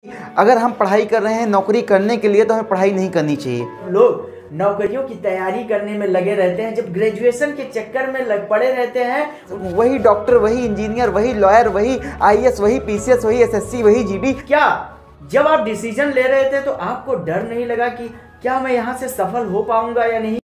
अगर हम पढ़ाई कर रहे हैं नौकरी करने के लिए तो हमें पढ़ाई नहीं करनी चाहिए। लोग नौकरियों की तैयारी करने में लगे रहते हैं, जब ग्रेजुएशन के चक्कर में लग पड़े रहते हैं। वही डॉक्टर, वही इंजीनियर, वही लॉयर, वही आईएएस, वही पीसीएस, वही एसएससी, वही जीडी। क्या जब आप डिसीजन ले रहे थे तो आपको डर नहीं लगा कि क्या मैं यहाँ से सफल हो पाऊंगा या नहीं?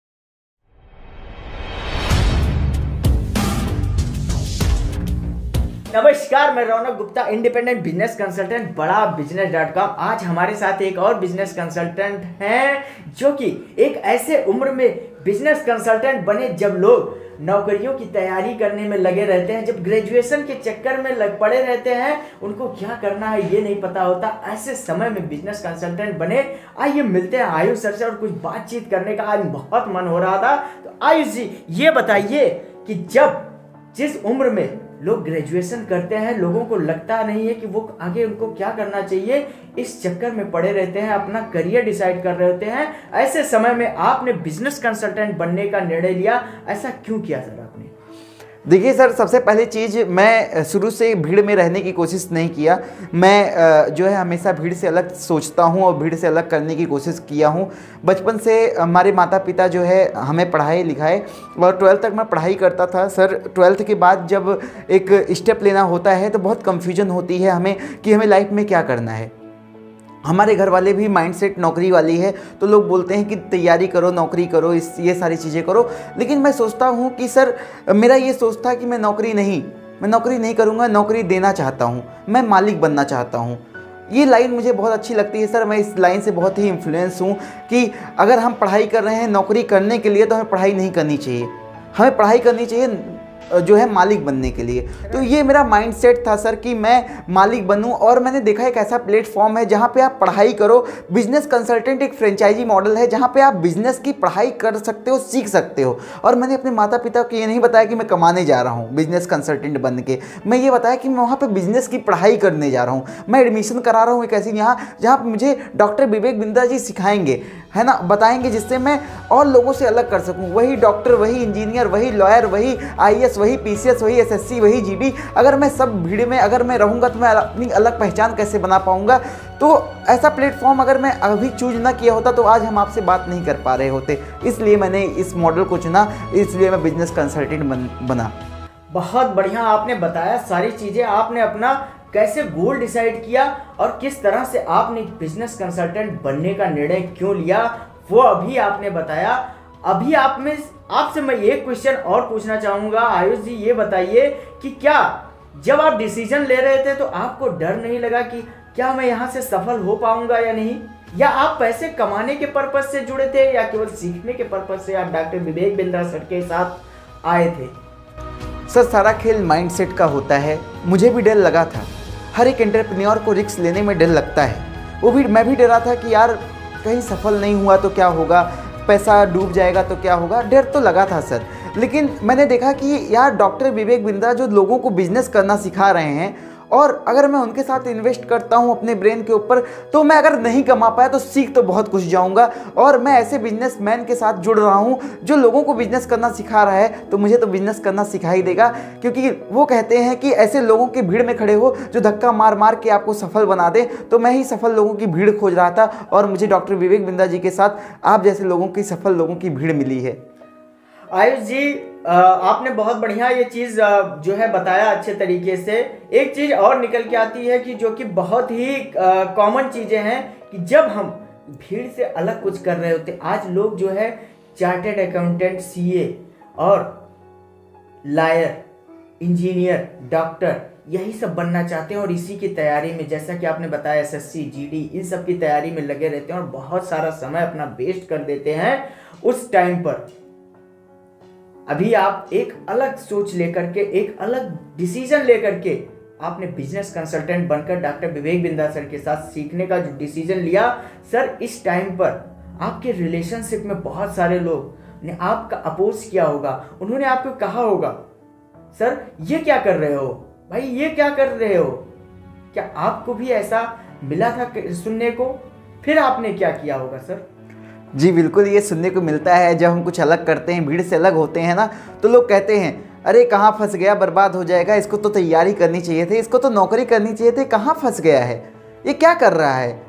नमस्कार, मैं रौनक गुप्ता, इंडिपेंडेंट बिजनेस कंसल्टेंट, बड़ा बिजनेस.com। आज हमारे साथ एक और बिजनेस कंसल्टेंट हैं जो कि एक ऐसे उम्र में बिजनेस कंसल्टेंट बने जब लोग नौकरियों की तैयारी करने में लगे रहते हैं, जब ग्रेजुएशन के चक्कर में लग पड़े रहते हैं, उनको क्या करना है ये नहीं पता होता। ऐसे समय में बिजनेस कंसल्टेंट बने। आइए मिलते हैं आयुष सर से और कुछ बातचीत करने का आज बहुत मन हो रहा था। तो आयुष जी, ये बताइए कि जिस उम्र में लोग ग्रेजुएशन करते हैं, लोगों को लगता नहीं है कि वो आगे उनको क्या करना चाहिए, इस चक्कर में पड़े रहते हैं, अपना करियर डिसाइड कर रहे होते हैं। ऐसे समय में आपने बिजनेस कंसल्टेंट बनने का निर्णय लिया, ऐसा क्यों किया सर आपने? देखिए सर, सबसे पहली चीज़, मैं शुरू से भीड़ में रहने की कोशिश नहीं किया। मैं जो है हमेशा भीड़ से अलग सोचता हूँ और भीड़ से अलग करने की कोशिश किया हूँ। बचपन से हमारे माता पिता जो है हमें पढ़ाए लिखाए और 12th तक मैं पढ़ाई करता था। सर 12th के बाद जब एक स्टेप लेना होता है तो बहुत कन्फ्यूजन होती है हमें कि हमें लाइफ में क्या करना है। हमारे घर वाले भी माइंडसेट नौकरी वाली है, तो लोग बोलते हैं कि तैयारी करो, नौकरी करो, ये सारी चीज़ें करो। लेकिन मैं सोचता हूँ कि सर मेरा ये सोच था कि मैं नौकरी नहीं करूँगा, नौकरी देना चाहता हूँ, मैं मालिक बनना चाहता हूँ। ये लाइन मुझे बहुत अच्छी लगती है सर। मैं इस लाइन से बहुत ही इन्फ्लुएंस हूँ कि अगर हम पढ़ाई कर रहे हैं नौकरी करने के लिए तो हमें पढ़ाई नहीं करनी चाहिए, हमें पढ़ाई करनी चाहिए जो है मालिक बनने के लिए। तो ये मेरा माइंडसेट था सर कि मैं मालिक बनूं। और मैंने देखा एक ऐसा प्लेटफॉर्म है जहाँ पे आप पढ़ाई करो। बिजनेस कंसल्टेंट एक फ्रेंचाइजी मॉडल है जहाँ पे आप बिजनेस की पढ़ाई कर सकते हो, सीख सकते हो। और मैंने अपने माता पिता को ये नहीं बताया कि मैं कमाने जा रहा हूँ बिजनेस कंसल्टेंट बन के। मैं ये बताया कि मैं वहाँ पर बिजनेस की पढ़ाई करने जा रहा हूँ। मैं एडमिशन करा रहा हूँ एक ऐसी जहाँ मुझे डॉक्टर विवेक बिंद्रा जी सिखाएंगे, है ना, बताएंगे, जिससे मैं और लोगों से अलग कर सकूं। वही डॉक्टर, वही इंजीनियर, वही लॉयर, वही आईएएस, वही पीसीएस, वही एसएससी, वही जीडी। अगर मैं सब भीड़ में अगर मैं रहूंगा तो मैं अपनी अलग पहचान कैसे बना पाऊंगा? तो ऐसा प्लेटफॉर्म अगर मैं अभी चूज ना किया होता तो आज हम आपसे बात नहीं कर पा रहे होते। इसलिए मैंने इस मॉडल को चुना, इसलिए मैं बिजनेस कंसल्टेंट बना। बहुत बढ़िया आपने बताया सारी चीज़ें। आपने अपना कैसे गोल डिसाइड किया और किस तरह से आपने बिजनेस कंसल्टेंट बनने का निर्णय क्यों लिया, वो अभी आपने बताया। अभी आपसे मैं एक क्वेश्चन और पूछना चाहूँगा। आयुष जी, ये बताइए कि क्या जब आप डिसीजन ले रहे थे तो आपको डर नहीं लगा कि क्या मैं यहाँ से सफल हो पाऊंगा या नहीं? या आप पैसे कमाने के पर्पज से जुड़े थे या केवल सीखने के पर्पज से आप डॉक्टर विवेक बिंद्रा सर के साथ आए थे? सर सारा खेल माइंडसेट का होता है। मुझे भी डर लगा था। हर एक एंटरप्रेन्योर को रिस्क लेने में डर लगता है। मैं भी डरा था कि यार कहीं सफल नहीं हुआ तो क्या होगा, पैसा डूब जाएगा तो क्या होगा। डर तो लगा था सर। लेकिन मैंने देखा कि यार डॉक्टर विवेक बिंद्रा जो लोगों को बिजनेस करना सिखा रहे हैं, और अगर मैं उनके साथ इन्वेस्ट करता हूं अपने ब्रेन के ऊपर, तो मैं अगर नहीं कमा पाया तो सीख तो बहुत कुछ जाऊंगा। और मैं ऐसे बिजनेसमैन के साथ जुड़ रहा हूं जो लोगों को बिजनेस करना सिखा रहा है, तो मुझे तो बिजनेस करना सिखा ही देगा। क्योंकि वो कहते हैं कि ऐसे लोगों की भीड़ में खड़े हो जो धक्का मार मार के आपको सफल बना दे। तो मैं ही सफल लोगों की भीड़ खोज रहा था और मुझे डॉक्टर विवेक बिंद्रा जी के साथ आप जैसे लोगों की सफल लोगों की भीड़ मिली है। आयुष जी, आपने बहुत बढ़िया ये चीज़ जो है बताया अच्छे तरीके से। एक चीज़ और निकल के आती है कि जो कि बहुत ही कॉमन चीज़ें हैं कि जब हम भीड़ से अलग कुछ कर रहे होते, आज लोग जो है चार्टेड अकाउंटेंट, सीए और लॉयर, इंजीनियर, डॉक्टर, यही सब बनना चाहते हैं और इसी की तैयारी में, जैसा कि आपने बताया, एसएससी, जीडी, इन सब की तैयारी में लगे रहते हैं और बहुत सारा समय अपना वेस्ट कर देते हैं। उस टाइम पर अभी आप एक अलग सोच लेकर के, एक अलग डिसीजन लेकर के आपने बिजनेस कंसल्टेंट बनकर डॉक्टर विवेक बिंद्रा सर के साथ सीखने का जो डिसीजन लिया, सर इस टाइम पर आपके रिलेशनशिप में बहुत सारे लोग ने आपका अपोज किया होगा। उन्होंने आपको कहा होगा, सर ये क्या कर रहे हो, भाई ये क्या कर रहे हो। क्या आपको भी ऐसा मिला था सुनने को? फिर आपने क्या किया होगा सर? जी बिल्कुल, ये सुनने को मिलता है। जब हम कुछ अलग करते हैं, भीड़ से अलग होते हैं ना, तो लोग कहते हैं अरे कहाँ फंस गया, बर्बाद हो जाएगा, इसको तो तैयारी करनी चाहिए थी, इसको तो नौकरी करनी चाहिए थी, कहाँ फंस गया है, ये क्या कर रहा है?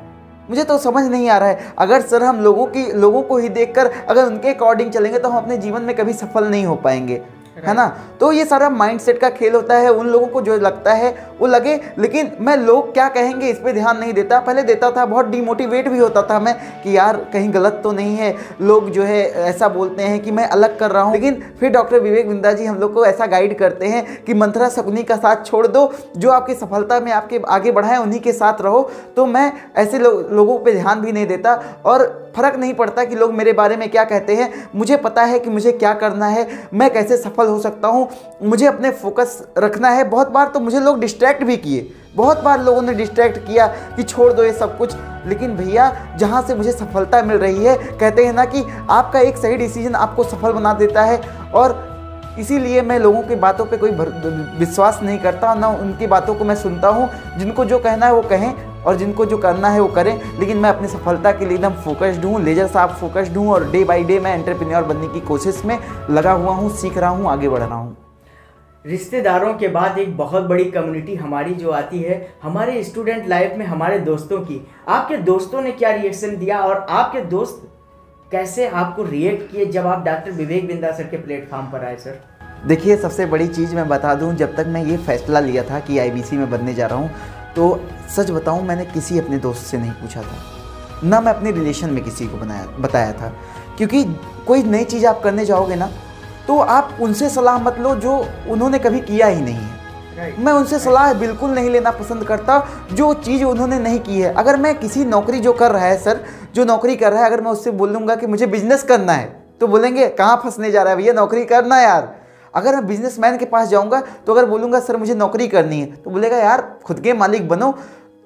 मुझे तो समझ नहीं आ रहा है। अगर सर हम लोगों को ही देखकर अगर उनके अकॉर्डिंग चलेंगे तो हम अपने जीवन में कभी सफल नहीं हो पाएंगे, है ना। तो ये सारा माइंडसेट का खेल होता है। उन लोगों को जो लगता है वो लगे, लेकिन मैं लोग क्या कहेंगे इस पे ध्यान नहीं देता। पहले देता था, बहुत डिमोटिवेट भी होता था मैं कि यार कहीं गलत तो नहीं है, लोग जो है ऐसा बोलते हैं कि मैं अलग कर रहा हूँ। लेकिन फिर डॉक्टर विवेक बिंदा जी हम लोग को ऐसा गाइड करते हैं कि मंथरा शकुनी का साथ छोड़ दो, जो आपकी सफलता में आपके आगे बढ़ाएं उन्हीं के साथ रहो। तो मैं ऐसे लोगों पर ध्यान भी नहीं देता और फ़र्क नहीं पड़ता कि लोग मेरे बारे में क्या कहते हैं। मुझे पता है कि मुझे क्या करना है, मैं कैसे सफल हो सकता हूँ, मुझे अपने फोकस रखना है। बहुत बार तो मुझे लोग डिस्ट्रैक्ट भी किए, बहुत बार लोगों ने डिस्ट्रैक्ट किया कि छोड़ दो ये सब कुछ। लेकिन भैया जहाँ से मुझे सफलता मिल रही है, कहते हैं ना कि आपका एक सही डिसीजन आपको सफल बना देता है। और इसीलिए मैं लोगों की बातों पे कोई विश्वास नहीं करता, ना उनकी बातों को मैं सुनता हूँ। जिनको जो कहना है वो कहें और जिनको जो करना है वो करें, लेकिन मैं अपनी सफलता के लिए एकदम फोकस्ड हूँ, लेजर साफ फोकस्ड हूँ। और डे बाय डे मैं एंटरप्रेन्योर बनने की कोशिश में लगा हुआ हूँ, सीख रहा हूँ, आगे बढ़ रहा हूँ। रिश्तेदारों के बाद एक बहुत बड़ी कम्युनिटी हमारी जो आती है हमारे स्टूडेंट लाइफ में, हमारे दोस्तों की। आपके दोस्तों ने क्या रिएक्शन दिया और आपके दोस्त कैसे आपको रिएक्ट किए जब आप डॉक्टर विवेक बिंदा सर के प्लेटफॉर्म पर आए सर? देखिए, सबसे बड़ी चीज़ मैं बता दूं, जब तक मैं ये फैसला लिया था कि आईबीसी में बनने जा रहा हूं, तो सच बताऊं मैंने किसी अपने दोस्त से नहीं पूछा था, ना मैं अपने रिलेशन में किसी को बताया था। क्योंकि कोई नई चीज़ आप करने जाओगे ना, तो आप उनसे सलाह मत लो जो उन्होंने कभी किया ही नहीं है। मैं उनसे सलाह बिल्कुल नहीं लेना पसंद करता जो चीज़ उन्होंने नहीं की है। अगर मैं किसी नौकरी जो कर रहा है सर, जो नौकरी कर रहा है, अगर मैं उससे बोलूँगा कि मुझे बिजनेस करना है, तो बोलेंगे कहाँ फंसने जा रहा है भैया, नौकरी करना है यार। अगर मैं बिजनेसमैन के पास जाऊंगा तो अगर बोलूँगा सर मुझे नौकरी करनी है, तो बोलेगा यार खुद के मालिक बनो।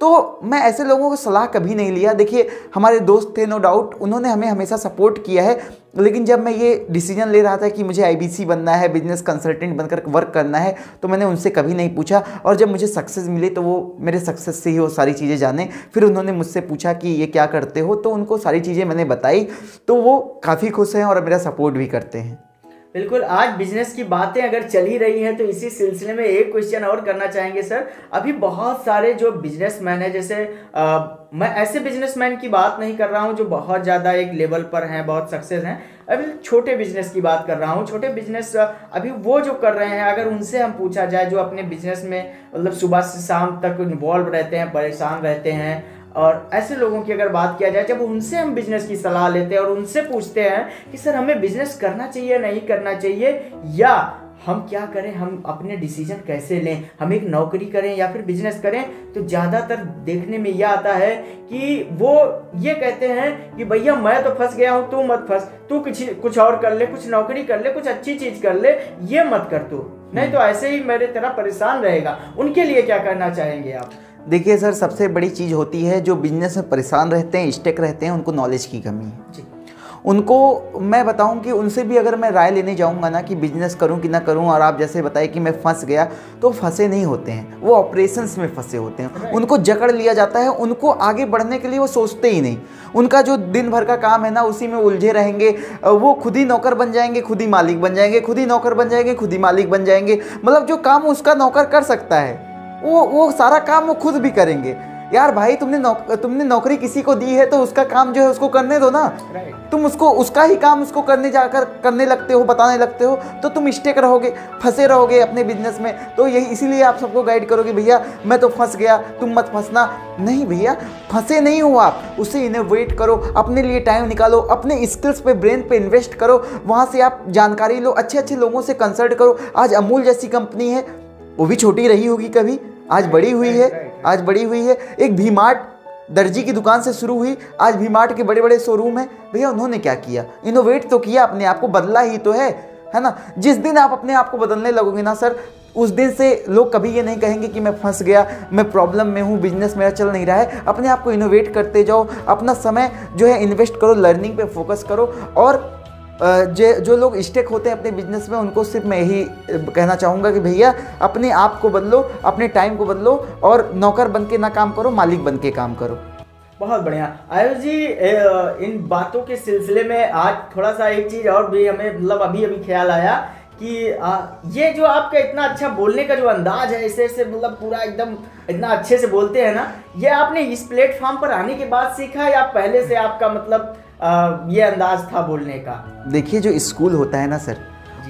तो मैं ऐसे लोगों को सलाह कभी नहीं लिया। देखिए, हमारे दोस्त थे, नो डाउट, उन्होंने हमें हमेशा सपोर्ट किया है। लेकिन जब मैं ये डिसीजन ले रहा था कि मुझे आईबीसी बनना है, बिजनेस कंसल्टेंट बनकर वर्क करना है, तो मैंने उनसे कभी नहीं पूछा। और जब मुझे सक्सेस मिली तो वो मेरे सक्सेस से ही वो सारी चीज़ें जाने। फिर उन्होंने मुझसे पूछा कि ये क्या करते हो, तो उनको सारी चीज़ें मैंने बताई, तो वो काफ़ी खुश हैं और मेरा सपोर्ट भी करते हैं। बिल्कुल, आज बिजनेस की बातें अगर चल ही रही हैं तो इसी सिलसिले में एक क्वेश्चन और करना चाहेंगे सर। अभी बहुत सारे जो बिजनेसमैन हैं, जैसे मैं ऐसे बिजनेसमैन की बात नहीं कर रहा हूं जो बहुत ज़्यादा एक लेवल पर हैं, बहुत सक्सेस हैं, अभी छोटे बिजनेस की बात कर रहा हूं। छोटे बिजनेस अभी वो जो कर रहे हैं, अगर उनसे हम पूछा जाए, जो अपने बिजनेस में मतलब सुबह से शाम तक इन्वॉल्व रहते हैं, परेशान रहते हैं, और ऐसे लोगों की अगर बात किया जाए, जब उनसे हम बिजनेस की सलाह लेते हैं और उनसे पूछते हैं कि सर हमें बिजनेस करना चाहिए नहीं करना चाहिए, या हम क्या करें, हम अपने डिसीजन कैसे लें, हम एक नौकरी करें या फिर बिजनेस करें, तो ज़्यादातर देखने में यह आता है कि वो ये कहते हैं कि भैया मैं तो फंस गया हूँ, तू मत फंस, तू कुछ और कर ले, कुछ नौकरी कर ले, कुछ अच्छी चीज़ कर ले, ये मत कर तू, नहीं तो ऐसे ही मेरे तरह परेशान रहेगा। उनके लिए क्या करना चाहेंगे आप? देखिए सर, सबसे बड़ी चीज़ होती है जो बिजनेस में परेशान रहते हैं, स्टेक रहते हैं, उनको नॉलेज की कमी है जी। उनको मैं बताऊं कि उनसे भी अगर मैं राय लेने जाऊंगा ना कि बिजनेस करूं कि ना करूं, और आप जैसे बताए कि मैं फंस गया, तो फंसे नहीं होते हैं, वो ऑपरेशंस में फंसे होते हैं। उनको जकड़ लिया जाता है, उनको आगे बढ़ने के लिए वो सोचते ही नहीं। उनका जो दिन भर का काम है ना, उसी में उलझे रहेंगे। वो खुद ही नौकर बन जाएंगे, खुद ही मालिक बन जाएंगे, खुद ही नौकर बन जाएंगे, खुद ही मालिक बन जाएंगे। मतलब जो काम उसका नौकर कर सकता है वो सारा काम वो खुद भी करेंगे। यार भाई, तुमने नौकरी किसी को दी है तो उसका काम जो है उसको करने दो ना। तुम उसका ही काम उसको करने लगते हो, बताने लगते हो, तो तुम स्टेक रहोगे, फंसे रहोगे अपने बिजनेस में। तो यही इसीलिए आप सबको गाइड करोगे, भैया मैं तो फंस गया, तुम मत फंसना। नहीं भैया, फंसे नहीं हो आप, उससे इनोवेट करो, अपने लिए टाइम निकालो, अपने स्किल्स पे, ब्रेन पे इन्वेस्ट करो, वहाँ से आप जानकारी लो, अच्छे अच्छे लोगों से कंसल्ट करो। आज अमूल जैसी कंपनी है, वो भी छोटी रही होगी कभी, आज बड़ी हुई है। एक वी मार्ट दर्जी की दुकान से शुरू हुई, आज वी मार्ट के बड़े बड़े शोरूम हैं। भैया उन्होंने क्या किया? इनोवेट तो किया, अपने आप को बदला ही तो है ना। जिस दिन आप अपने आप को बदलने लगोगे ना सर, उस दिन से लोग कभी ये नहीं कहेंगे कि मैं फंस गया, मैं प्रॉब्लम में हूँ, बिजनेस मेरा चल नहीं रहा है। अपने आप को इनोवेट करते जाओ, अपना समय जो है इन्वेस्ट करो, लर्निंग पे फोकस करो। और जो लोग स्टेक होते हैं अपने बिजनेस में, उनको सिर्फ मैं यही कहना चाहूँगा कि भैया अपने आप को बदलो, अपने टाइम को बदलो, और नौकर बन के ना काम करो, मालिक बन के काम करो। बहुत बढ़िया आयुष जी, इन बातों के सिलसिले में आज थोड़ा सा एक चीज़ और भी हमें मतलब अभी ख्याल आया कि ये जो आपका इतना अच्छा बोलने का जो अंदाज है, ऐसे ऐसे मतलब पूरा एकदम इतना अच्छे से बोलते हैं ना, ये आपने इस प्लेटफॉर्म पर आने के बाद सीखा या पहले से आपका मतलब ये अंदाज था बोलने का? देखिए, जो स्कूल होता है ना सर,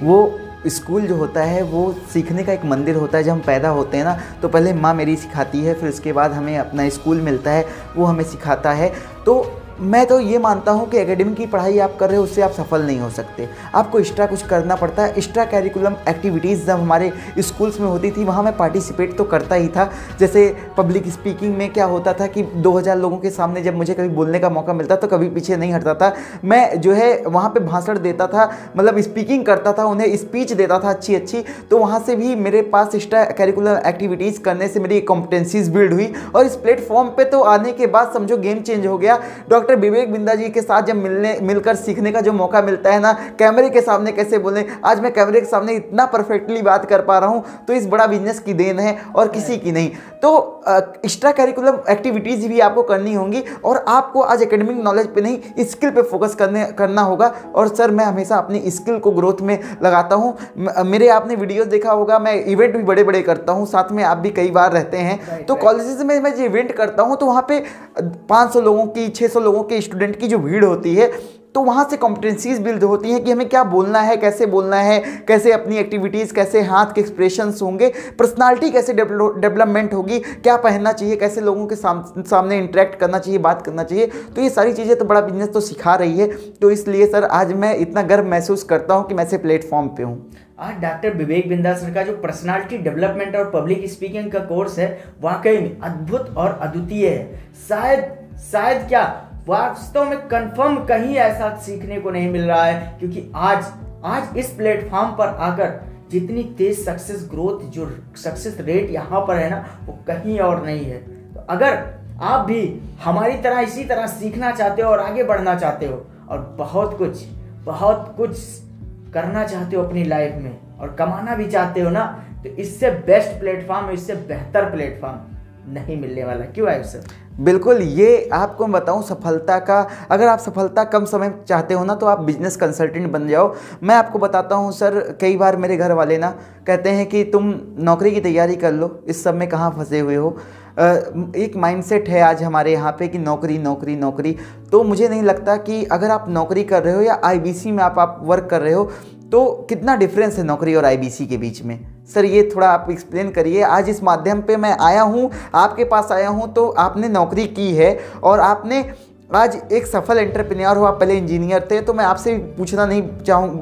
वो स्कूल जो होता है वो सीखने का एक मंदिर होता है। जब हम पैदा होते हैं ना, तो पहले माँ मेरी सिखाती है, फिर उसके बाद हमें अपना स्कूल मिलता है, वो हमें सिखाता है। तो मैं तो ये मानता हूँ कि एकेडमिक की पढ़ाई आप कर रहे हो उससे आप सफल नहीं हो सकते, आपको एक्स्ट्रा कुछ करना पड़ता है। एक्स्ट्रा कैरिकुलम एक्टिविटीज़ जब हमारे स्कूल्स में होती थी, वहाँ मैं पार्टिसिपेट तो करता ही था। जैसे पब्लिक स्पीकिंग में क्या होता था कि 2000 लोगों के सामने जब मुझे कभी बोलने का मौका मिलता तो कभी पीछे नहीं हटता था। मैं जो है वहाँ पर भाषण देता था, मतलब स्पीकिंग करता था, उन्हें स्पीच देता था अच्छी अच्छी। तो वहाँ से भी मेरे पास एक्स्ट्रा कैरिकुलम एक्टिविटीज़ करने से मेरी कॉम्पिटेंसीज बिल्ड हुई। और इस प्लेटफॉर्म पर तो आने के बाद समझो गेम चेंज हो गया। डॉक्टर विवेक बिंदा जी के साथ जब मिलकर सीखने का जो मौका मिलता है ना, कैमरे के सामने कैसे बोलें, आज मैं कैमरे के सामने इतना परफेक्टली बात कर पा रहा हूं, तो इस बड़ा बिजनेस की देन है और किसी की नहीं। तो एक्स्ट्रा करिकुलम एक्टिविटीज़ भी आपको करनी होंगी और आपको आज एकेडमिक नॉलेज पे नहीं, स्किल पे फोकस करना होगा। और सर, मैं हमेशा अपनी स्किल को ग्रोथ में लगाता हूँ। मेरे आपने वीडियोस देखा होगा, मैं इवेंट भी बड़े बड़े करता हूँ, साथ में आप भी कई बार रहते हैं। तो कॉलेजेस में मैं जो इवेंट करता हूँ, तो वहाँ पे 500 लोगों की, 600 लोगों के स्टूडेंट की जो भीड़ होती है, तो वहाँ से कॉम्पिटेंसीज बिल्ड होती हैं कि हमें क्या बोलना है, कैसे बोलना है, कैसे अपनी एक्टिविटीज़, कैसे हाथ के एक्सप्रेशंस होंगे, पर्सनालिटी कैसे डेवलपमेंट होगी, क्या पहनना चाहिए, कैसे लोगों के सामने इंटरेक्ट करना चाहिए, बात करना चाहिए। तो ये सारी चीज़ें तो बड़ा बिजनेस तो सिखा रही है। तो इसलिए सर, आज मैं इतना गर्व महसूस करता हूँ कि मैं ऐसे प्लेटफॉर्म पे हूँ। आज डॉक्टर विवेक बिंदा सर का जो पर्सनालिटी डेवलपमेंट और पब्लिक स्पीकिंग का कोर्स है, वाकई में अद्भुत और अद्वितीय है। शायद क्या वास्तव में कंफर्म कहीं ऐसा सीखने को नहीं मिल रहा है, क्योंकि आज इस प्लेटफॉर्म पर आकर जितनी तेज सक्सेस ग्रोथ, जो सक्सेस रेट यहाँ पर है ना, वो कहीं और नहीं है। तो अगर आप भी हमारी तरह इसी तरह सीखना चाहते हो और आगे बढ़ना चाहते हो और बहुत कुछ करना चाहते हो अपनी लाइफ में और कमाना भी चाहते हो ना, तो इससे बेस्ट प्लेटफॉर्म, इससे बेहतर प्लेटफॉर्म नहीं मिलने वाला। क्यों आयुष सर? बिल्कुल, ये आपको मैं बताऊं सफलता का, अगर आप सफलता कम समय चाहते हो ना, तो आप बिजनेस कंसल्टेंट बन जाओ। मैं आपको बताता हूं सर, कई बार मेरे घर वाले ना कहते हैं कि तुम नौकरी की तैयारी कर लो, इस सब में कहाँ फंसे हुए हो। एक माइंडसेट है आज हमारे यहाँ पे कि नौकरी नौकरी नौकरी। तो मुझे नहीं लगता कि अगर आप नौकरी कर रहे हो या आईबीसी में आप वर्क कर रहे हो, तो कितना डिफरेंस है नौकरी और आईबीसी के बीच में। सर, ये थोड़ा आप एक्सप्लेन करिए। आज इस माध्यम पे मैं आया हूँ, आपके पास आया हूँ, तो आपने नौकरी की है और आपने आज एक सफल एंटरप्रेन्योर हो। आप पहले इंजीनियर थे, तो मैं आपसे पूछना नहीं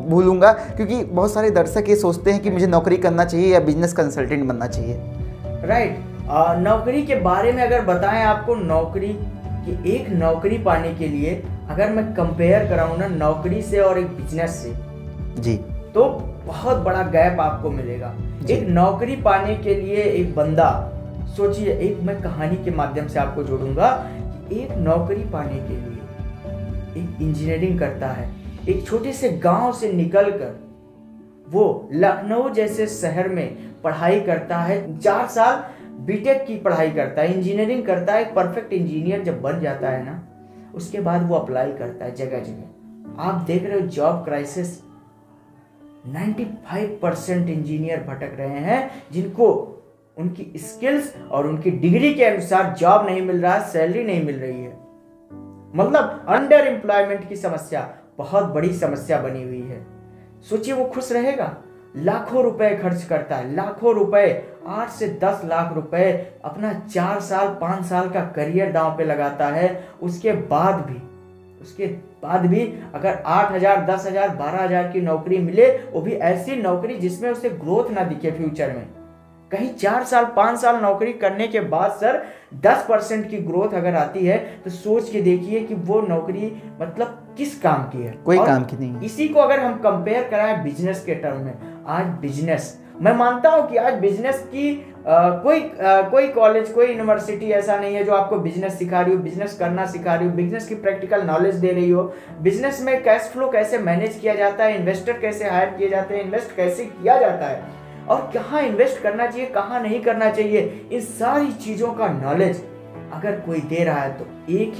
भूलूंगा, क्योंकि बहुत सारे दर्शक ये सोचते हैं कि मुझे नौकरी करना चाहिए या बिजनेस कंसल्टेंट बनना चाहिए। राइट। नौकरी के बारे में अगर बताएं आपको, नौकरी कि एक नौकरी पाने के लिए अगर मैं कंपेयर कराऊं ना नौकरी से और एक बिजनेस से जी, तो बहुत बड़ा गैप आपको मिलेगा। एक नौकरी पाने के लिए एक बंदा, सोचिए, एक मैं कहानी के माध्यम से आपको जोड़ूंगा कि एक नौकरी पाने के लिए एक इंजीनियरिंग करता है, एक छोटे से गांव से निकलकर वो लखनऊ जैसे शहर में पढ़ाई करता है, 4 साल बीटेक की पढ़ाई करता है, इंजीनियरिंग करता है। परफेक्ट इंजीनियर जब बन जाता है ना, उसके बाद वो अप्लाई करता है जगह जगह। आप देख रहे हो जॉब क्राइसिस, 95% इंजीनियर भटक रहे हैं, जिनको उनकी स्किल्स और उनकी डिग्री के अनुसार जॉब नहीं मिल रहा, सैलरी नहीं मिल रही है। मतलब अंडर एम्प्लॉयमेंट की समस्या बहुत बड़ी समस्या बनी हुई है। सोचिए, वो खुश रहेगा? लाखों रुपए खर्च करता है, लाखों रुपए, 8 से 10 लाख रुपए अपना 4 साल 5 साल का करियर दांव पे लगाता है। उसके बाद भी अगर 8,000 10,000 12,000 की नौकरी मिले, वो भी ऐसी नौकरी जिसमें उसे ग्रोथ ना दिखे फ्यूचर में, कहीं 4 साल 5 साल नौकरी करने के बाद सर 10% की ग्रोथ अगर आती है, तो सोच के देखिए कि वो नौकरी मतलब किस काम की है, कोई काम की नहीं। इसी को अगर हम कंपेयर कराएं बिजनेस के टर्म में, आज बिजनेस, मैं मानता हूं कि आज बिजनेस की कोई कॉलेज, कोई यूनिवर्सिटी ऐसा नहीं है जो आपको बिजनेस सिखा रही हो, बिजनेस करना सिखा रही हो, बिजनेस की प्रैक्टिकल नॉलेज दे रही हो, बिजनेस में कैश फ्लो कैसे मैनेज किया जाता है, इन्वेस्टर कैसे हायर किए जाते हैं, इन्वेस्ट कैसे किया जाता है और कहाँ इन्वेस्ट करना चाहिए, कहाँ नहीं करना चाहिए, इन सारी चीजों का नॉलेज अगर कोई दे रहा है तो एक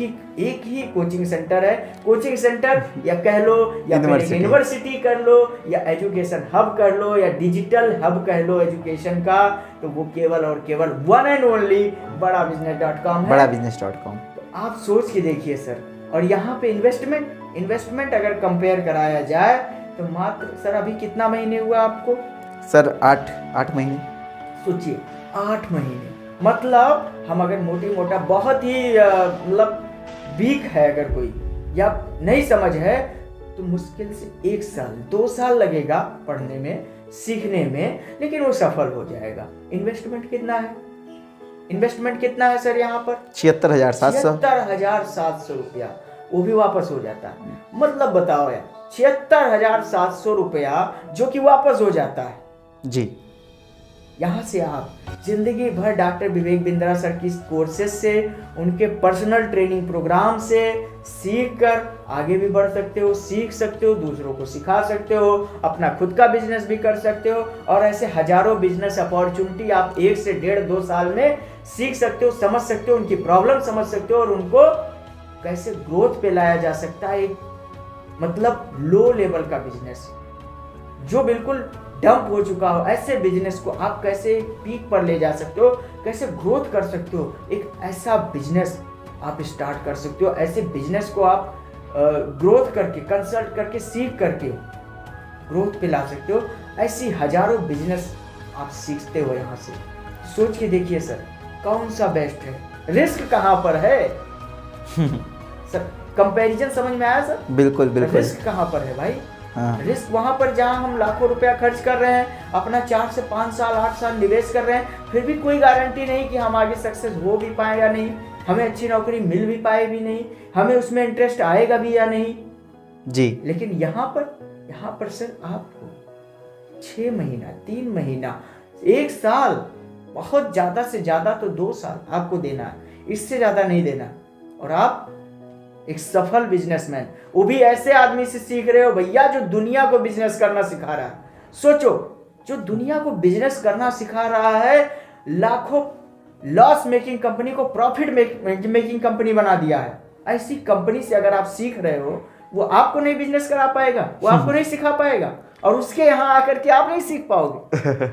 ही कोचिंग सेंटर है। कोचिंग सेंटर या कह लो, या यूनिवर्सिटी कर लो, या एजुकेशन हब कर लो, या डिजिटल हब कह लो एजुकेशन का, तो वो केवल और केवल वन एंड ओनली badabusiness.com है। badabusiness.com। तो आप सोच के देखिए सर। और यहाँ पे इन्वेस्टमेंट अगर कंपेयर कराया जाए तो मात्र सर अभी कितना महीने हुआ आपको? सर 8 महीने। सोचिए 8 महीने, मतलब हम अगर मोटा बहुत ही मतलब वीक है अगर कोई या नहीं समझ है तो मुश्किल से 1 साल 2 साल लगेगा पढ़ने में, सीखने में, लेकिन वो सफल हो जाएगा। इन्वेस्टमेंट कितना है सर यहाँ पर? 76,700 रुपया, वो भी वापस हो जाता है। मतलब बताओ यार, 76,700 रुपया जो कि वापस हो जाता है जी। यहाँ से आप जिंदगी भर डॉक्टर विवेक बिंद्रा सर की कोर्सेज से, उनके पर्सनल ट्रेनिंग प्रोग्राम से सीख कर आगे भी बढ़ सकते हो, सीख सकते हो, दूसरों को सिखा सकते हो, अपना खुद का बिजनेस भी कर सकते हो। और ऐसे हजारों बिजनेस अपॉर्चुनिटी आप 1 से 1.5-2 साल में सीख सकते हो, समझ सकते हो, उनकी प्रॉब्लम समझ सकते हो और उनको कैसे ग्रोथ पे लाया जा सकता है। एक मतलब लो लेवल का बिजनेस जो बिल्कुल डंप हो चुका हो, ऐसे बिजनेस को आप कैसे पीक पर ले जा सकते हो, कैसे ग्रोथ कर सकते हो, एक ऐसा बिजनेस आप स्टार्ट कर सकते हो। ऐसे बिजनेस को आप ग्रोथ करके, कंसल्ट करके, सीख करके ग्रोथ पे ला सकते हो। ऐसी हजारों बिजनेस आप सीखते हो यहाँ से। सोच के देखिए सर, कौन सा बेस्ट है, रिस्क कहाँ पर है सर? कंपैरिजन समझ में आया सर? बिल्कुल। रिस्क कहाँ पर है भाई? रिस्क वहां पर जहां हम लाखों रुपया खर्च कर रहे हैं, अपना 4 से 5 साल 8 साल निवेश कर रहे हैं, फिर भी कोई गारंटी नहीं कि हम आगे सक्सेस हो भी पाए या नहीं, हमें अच्छी नौकरी मिल भी पाए भी नहीं, हमें उसमें इंटरेस्ट आएगा भी या नहीं जी। लेकिन यहाँ पर सर आपको 6 महीना, 3 महीना, 1 साल, बहुत ज्यादा से ज्यादा तो 2 साल आपको देना है, इससे ज्यादा नहीं देना। और आप एक सफल बिजनेसमैन, वो भी ऐसे आदमी से सीख रहे हो भैया जो दुनिया को बिजनेस करना सिखा रहा है। सोचो, जो दुनिया को बिजनेस करना सिखा रहा है, लाखों लॉस मेकिंग कंपनी को प्रॉफिट मेकिंग कंपनी बना दिया है। ऐसी कंपनी से अगर आप सीख रहे हो, वो आपको नहीं बिजनेस करा पाएगा, वो आपको नहीं सिखा पाएगा, और उसके यहाँ आकर के आप नहीं सीख पाओगे।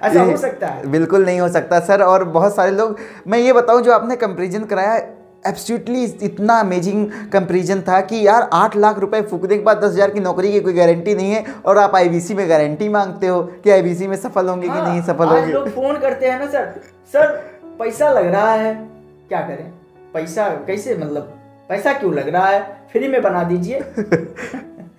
ऐसा हो सकता है? बिल्कुल नहीं हो सकता सर। और बहुत सारे लोग, मैं ये बताऊं, जो आपने कंपैरिजन कराया, एब्सोल्युटली इतना अमेजिंग कंपैरिजन था कि यार 8 लाख रुपए फूकने के बाद 10,000 की नौकरी की कोई गारंटी नहीं है, और आप आईबीसी में गारंटी मांगते हो कि आईबीसी में सफल होंगे कि नहीं सफल होंगे। लोग फोन करते हैं ना, सर पैसा लग रहा है, क्या करें? पैसा कैसे, मतलब पैसा क्यों लग रहा है, फ्री में बना दीजिए।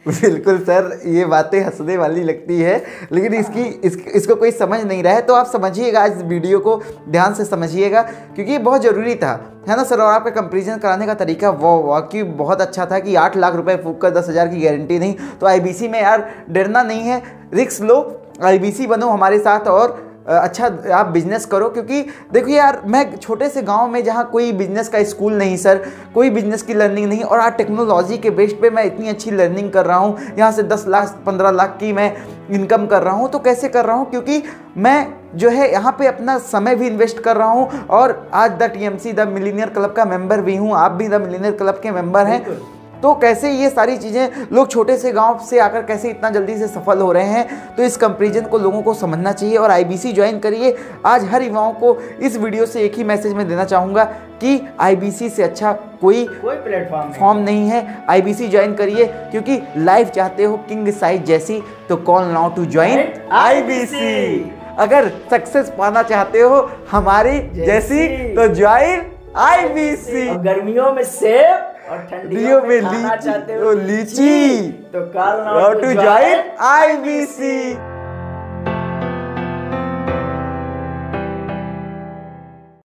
बिल्कुल सर, ये बातें हंसने वाली लगती है, लेकिन इसको कोई समझ नहीं रहा है। तो आप समझिएगा, इस वीडियो को ध्यान से समझिएगा, क्योंकि ये बहुत ज़रूरी था, है ना सर। और आपका कंपैरिजन कराने का तरीका वो वाकई बहुत अच्छा था कि 8 लाख रुपए फूक कर 10,000 की गारंटी नहीं। तो आईबीसी में यार डरना नहीं है, रिस्क लो, आईबीसी बनो हमारे साथ और अच्छा आप बिजनेस करो। क्योंकि देखिए यार, मैं छोटे से गांव में जहां कोई बिजनेस का स्कूल नहीं सर, कोई बिजनेस की लर्निंग नहीं, और आज टेक्नोलॉजी के बेस पे मैं इतनी अच्छी लर्निंग कर रहा हूं, यहां से 10 लाख 15 लाख की मैं इनकम कर रहा हूं। तो कैसे कर रहा हूं? क्योंकि मैं जो है यहाँ पे अपना समय भी इन्वेस्ट कर रहा हूँ, और आज the TMC the millionaire club का मेंबर भी हूँ, आप भी द मिलीनियर क्लब के मेंबर हैं। तो कैसे ये सारी चीज़ें, लोग छोटे से गांव से आकर कैसे इतना जल्दी से सफल हो रहे हैं। तो इस कंपैरिजन को लोगों को समझना चाहिए और आईबीसी ज्वाइन करिए। आज हर युवाओं को इस वीडियो से एक ही मैसेज में देना चाहूँगा कि आईबीसी से अच्छा कोई प्लेटफॉर्म नहीं है। आईबीसी ज्वाइन करिए, क्योंकि लाइफ चाहते हो किंग साइज जैसी, तो call now to join IBC. अगर सक्सेस पाना चाहते हो हमारी जैसी, तो ज्वाइन आईबीसी। गर्मियों में सेब और ठंडियों में खाना चाहते हो लीची, तो call now to join IBC.